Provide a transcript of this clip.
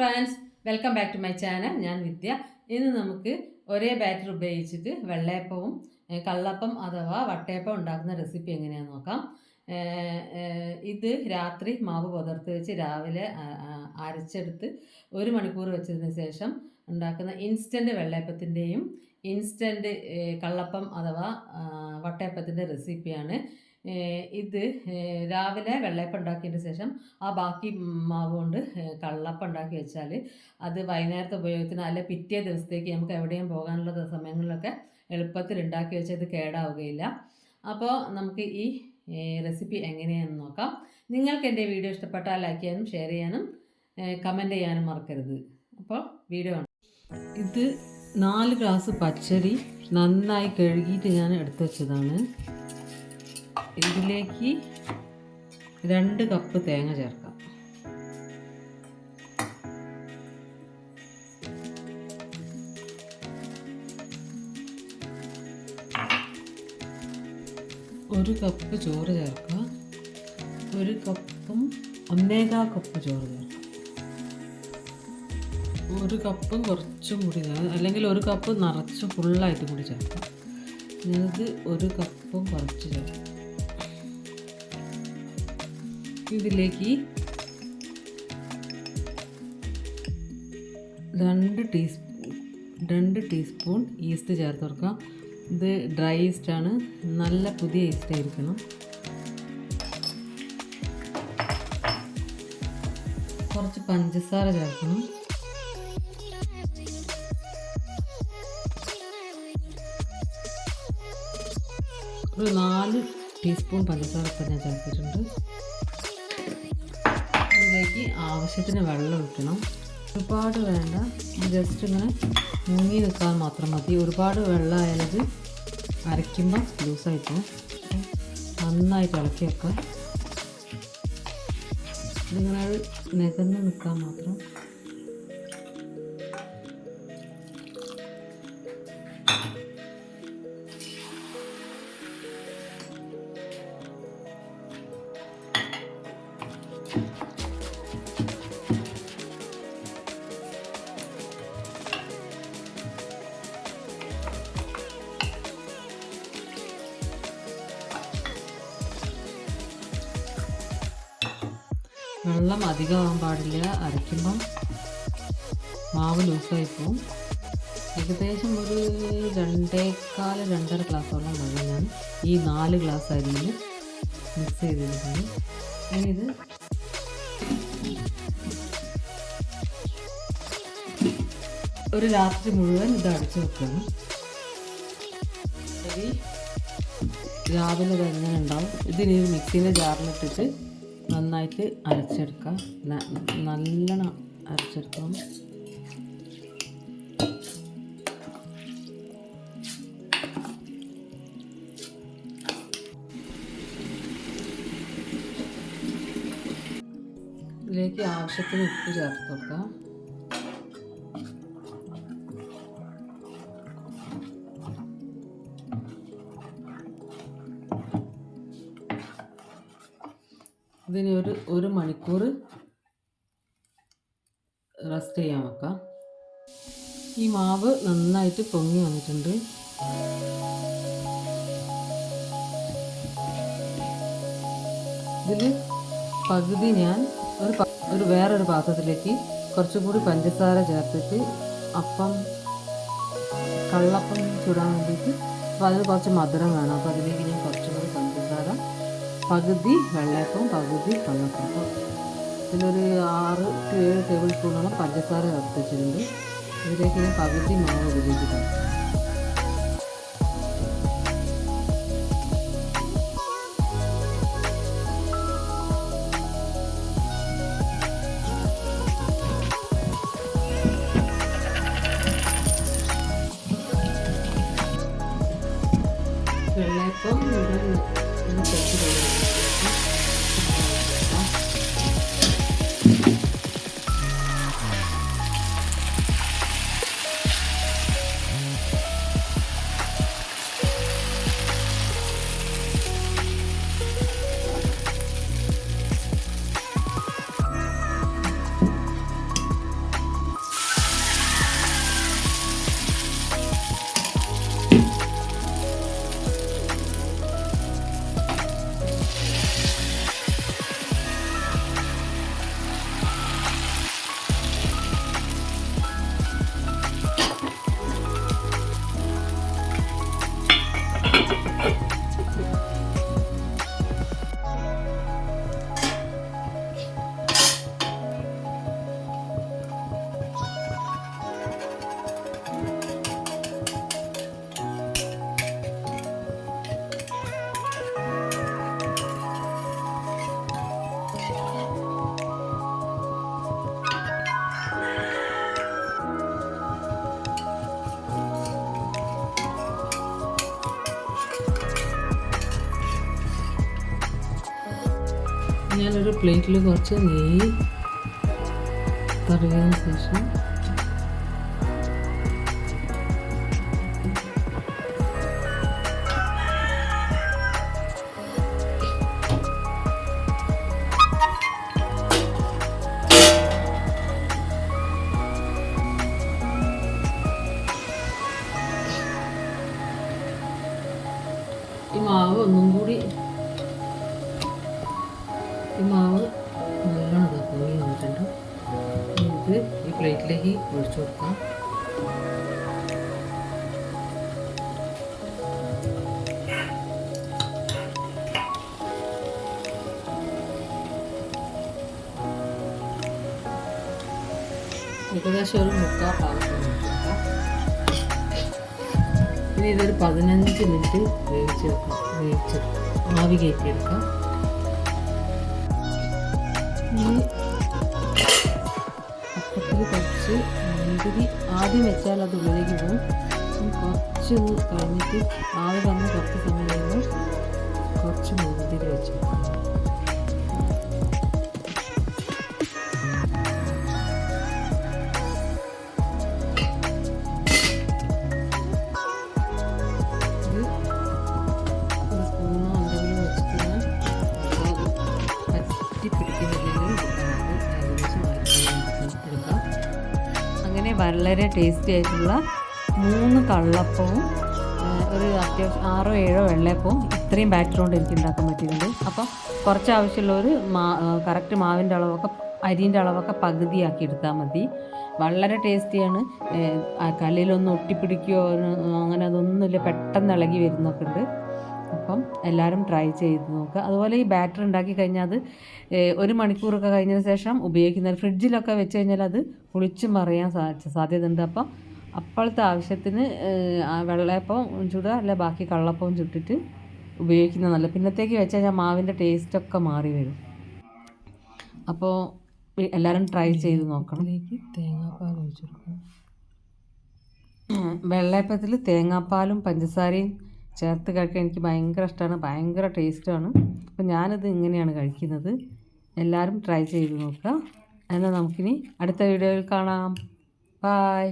Friends, welcome back to my channel. ഞാൻ വിദ്യ. ഇന്ന് നമുക്ക് ഒരേ ബാറ്റർ ഉപയോഗിച്ചിട്ട് വെള്ളയപ്പവും കള്ളപ്പം അഥവാ വട്ടയപ്പം ഉണ്ടാക്കുന്ന റെസിപ്പി എങ്ങനെയാണെന്ന് നോക്കാം. ഇത് രാത്രി മാവ് പുതർത്ത് വെച്ച് രാവിലെ അരച്ചെടുത്ത് 1 മണിക്കൂർ വെച്ചതിന് ശേഷം ഉണ്ടാക്കുന്ന ഇൻസ്റ്റൻറ്റ് വെള്ളയപ്പത്തിൻ്റെയും ഇൻസ്റ്റൻറ്റ് കള്ളപ്പം അഥവാ വട്ടയപ്പത്തിൻ്റെ റെസിപ്പിയാണ്. ഇത് രാവിലെ വെള്ളയപ്പം ഉണ്ടാക്കിയതിന് ശേഷം ആ ബാക്കി മാവ് കൊണ്ട് കള്ളപ്പം ഉണ്ടാക്കി വെച്ചാൽ അത് വൈകുന്നേരത്തെ ഉപയോഗത്തിന് അല്ലെ പിറ്റേ ദിവസത്തേക്ക് നമുക്ക് എവിടെയും പോകാനുള്ള സമയങ്ങളിലൊക്കെ എളുപ്പത്തിൽ ഉണ്ടാക്കി വെച്ചാൽ ഇത് കേടാവുകയില്ല. അപ്പോൾ നമുക്ക് ഈ റെസിപ്പി എങ്ങനെയാണെന്ന് നോക്കാം. നിങ്ങൾക്ക് എൻ്റെ വീഡിയോ ഇഷ്ടപ്പെട്ടാൽ ലൈക്ക് ചെയ്യാനും ഷെയർ ചെയ്യാനും കമൻറ്റ് ചെയ്യാനും മറക്കരുത്. അപ്പോൾ വീഡിയോ ആണ്. ഇത് 4 ഗ്ലാസ് പച്ചരി നന്നായി കഴുകിയിട്ട് ഞാൻ എടുത്തു വെച്ചതാണ്. ഇതിലേക്ക് 2 കപ്പ് തേങ്ങ ചേർക്കാം. ഒരു കപ്പ് ചോറ് ചേർക്കാം. 1 കപ്പും 1.25 കപ്പ് ചോറ് ചേർക്കാം. 1 കപ്പും കുറച്ചും കൂടി അല്ലെങ്കിൽ 1 കപ്പ് നിറച്ച് ഫുള്ളായിട്ട് കൂടി ചേർക്കാം. ഞാനിത് 1 കപ്പും കുറച്ച് ചേർക്കാം. ഇതിലേക്ക് 2 ടീസ്പൂൺ ഈസ്റ്റ് ചേർത്ത് കൊടുക്കാം. ഇത് ഡ്രൈ ഈസ്റ്റാണ്, നല്ല പുതിയ ഈസ്റ്റ് ആയിരിക്കണം. കുറച്ച് പഞ്ചസാര ചേർക്കണം. ഒരു 4 ടീസ്പൂൺ പഞ്ചസാര ഇപ്പം ഞാൻ ചേർത്തിട്ടുണ്ട്. ഇതിലേക്ക് ആവശ്യത്തിന് വെള്ളം ഒഴിക്കണം. ഒരുപാട് വേണ്ട, ജസ്റ്റ് ഇങ്ങനെ മുങ്ങി നിൽക്കാൻ മാത്രം മതി. ഒരുപാട് വെള്ളമായാലത് അരയ്ക്കുമ്പോൾ ലൂസായിട്ട് നന്നായിട്ട് ഇളക്കി വെക്കാം. ഇതിങ്ങനെ നികന്ന് നിൽക്കാൻ മാത്രം. വെള്ളം അധികമാകാൻ പാടില്ല. അരയ്ക്കുമ്പം മാവ് ലൂസായി പോവും. ഏകദേശം ഒരു 2.25-2.5 ഗ്ലാസ്സോളം വെള്ളം ഞാൻ ഈ 4 ഗ്ലാസ് അരിയിൽ മിക്സ് ചെയ്തിട്ടുണ്ട്. ഇനി ഇത് ഒരു രാത്രി മുഴുവൻ ഇത് അടച്ചു വെക്കണം. അരി രാവിലെ തന്നെ ഉണ്ടാവും. ഇതിന് മിക്സിൻ്റെ ജാറിലിട്ടിട്ട് നന്നായിട്ട് അരച്ചെടുക്കാം. നല്ലോണം അരച്ചെടുക്കാം. ഇതിലേക്ക് ആവശ്യത്തിന് ഉപ്പ് ചേർത്ത് കൊടുക്കാം. ഇതിന് ഒരു മണിക്കൂർ റെസ്റ്റ് ചെയ്യാൻ വെക്കാം. ഈ മാവ് നന്നായിട്ട് പൊങ്ങി വന്നിട്ടുണ്ട്. ഇതിൽ പകുതി ഞാൻ വേറൊരു പാത്രത്തിലേക്ക് കുറച്ചുകൂടി പഞ്ചസാര ചേർത്തിട്ട് കള്ളപ്പം ചുടാൻ വേണ്ടിയിട്ട്. അപ്പോൾ അതിന് കുറച്ച് മധുരം വേണം. അപ്പോൾ അതിലേക്ക് ഞാൻ കുറച്ചുകൂടി പഞ്ചസാര, പകുതി വെള്ളയപ്പവും പകുതി കള്ളപ്പം. ഇതിലൊരു 6-7 ടേബിൾ സ്പൂണോളം പഞ്ചസാര ചേർത്ത് വെച്ചിട്ടുണ്ട്. ഇതിലേക്ക് ഞാൻ പകുതി മാവ് ഉപയോഗിച്ചിട്ടുണ്ട്. വെള്ളയപ്പം ഒന്ന് തെച്ച് ഞാനൊരു പ്ലേറ്റിൽ കുറച്ച് നെയ്യ് തടവിയതിന് ശേഷം ഈ മാവ് ഒന്നും കൂടി നല്ലോണം പൊങ്ങി വന്നിട്ടുണ്ട്. നമുക്ക് ഈ പ്ലേറ്റിലേക്ക് ഒഴിച്ചു കൊടുക്കാം. ഏകദേശം ഒരു മുക്കാൽ പാകത്തിന് വെച്ചെടുക്കാം. ഇനി ഇതൊരു 15 മിനിറ്റ് വേവിച്ച് ആവി കയറ്റിയെടുക്കാം. ഇനി അപ്പത്തിൽ കുറച്ച് മുന്തിരി ആദ്യം വെച്ചാൽ അത് ഉള്ളിലേക്ക് പോകും. കുറച്ചൊന്ന് കഴിഞ്ഞിട്ട് ആവി വന്ന് കുറച്ച് സമയം കഴിയുമ്പോൾ കുറച്ച് മുന്തിരി വെച്ച് അങ്ങനെ വളരെ ടേസ്റ്റി ആയിട്ടുള്ള 3 കള്ളപ്പവും ഒരു അത്യാവശ്യം 6-7 വെള്ളയപ്പവും ഇത്രയും ബാറ്റർ കൊണ്ട് എനിക്ക് ഉണ്ടാക്കാൻ പറ്റിയിട്ടുണ്ട്. അപ്പം കുറച്ച് ആവശ്യമുള്ളവർ കറക്റ്റ് മാവിൻ്റെ അളവൊക്കെ അരിൻ്റെ അളവൊക്കെ പകുതിയാക്കി എടുത്താൽ മതി. വളരെ ടേസ്റ്റിയാണ്. കല്ലിലൊന്നും ഒട്ടിപ്പിടിക്കുകയോ അങ്ങനെ അതൊന്നുമില്ല, പെട്ടെന്ന് ഇളകി വരുന്നൊക്കെ ഉണ്ട്. അപ്പം എല്ലാവരും ട്രൈ ചെയ്ത് നോക്കുക. അതുപോലെ ഈ ബാറ്റർ ഉണ്ടാക്കി കഴിഞ്ഞാൽ അത് 1 മണിക്കൂറൊക്കെ കഴിഞ്ഞതിന് ശേഷം ഉപയോഗിക്കുന്നത് ഫ്രിഡ്ജിലൊക്കെ വെച്ച് കഴിഞ്ഞാൽ അത് പുളിച്ച് മറിയാൻ സാധ്യതയുണ്ട്. അപ്പം അപ്പോഴത്തെ ആവശ്യത്തിന് വെള്ളയപ്പം ചുടുക, അല്ല ബാക്കി കള്ളപ്പവും ചുട്ടിട്ട് ഉപയോഗിക്കുന്നത് നല്ല. പിന്നത്തേക്ക് വെച്ച് കഴിഞ്ഞാൽ മാവിൻ്റെ ടേസ്റ്റൊക്കെ മാറി വരും. അപ്പോൾ എല്ലാവരും ട്രൈ ചെയ്ത് നോക്കണം. തേങ്ങാപ്പാൽ ഒഴിച്ചു കൊടുക്കണം. വെള്ളയപ്പത്തിൽ തേങ്ങാപ്പാലും പഞ്ചസാരയും ചേർത്ത് കഴിക്കാൻ എനിക്ക് ഭയങ്കര ഇഷ്ടമാണ്, ഭയങ്കര ടേസ്റ്റാണ്. അപ്പോൾ ഞാനിത് ഇങ്ങനെയാണ് കഴിക്കുന്നത്. എല്ലാവരും ട്രൈ ചെയ്ത് നോക്കുക. എന്നാൽ നമുക്കിനി അടുത്ത വീഡിയോയിൽ കാണാം. ബായ്.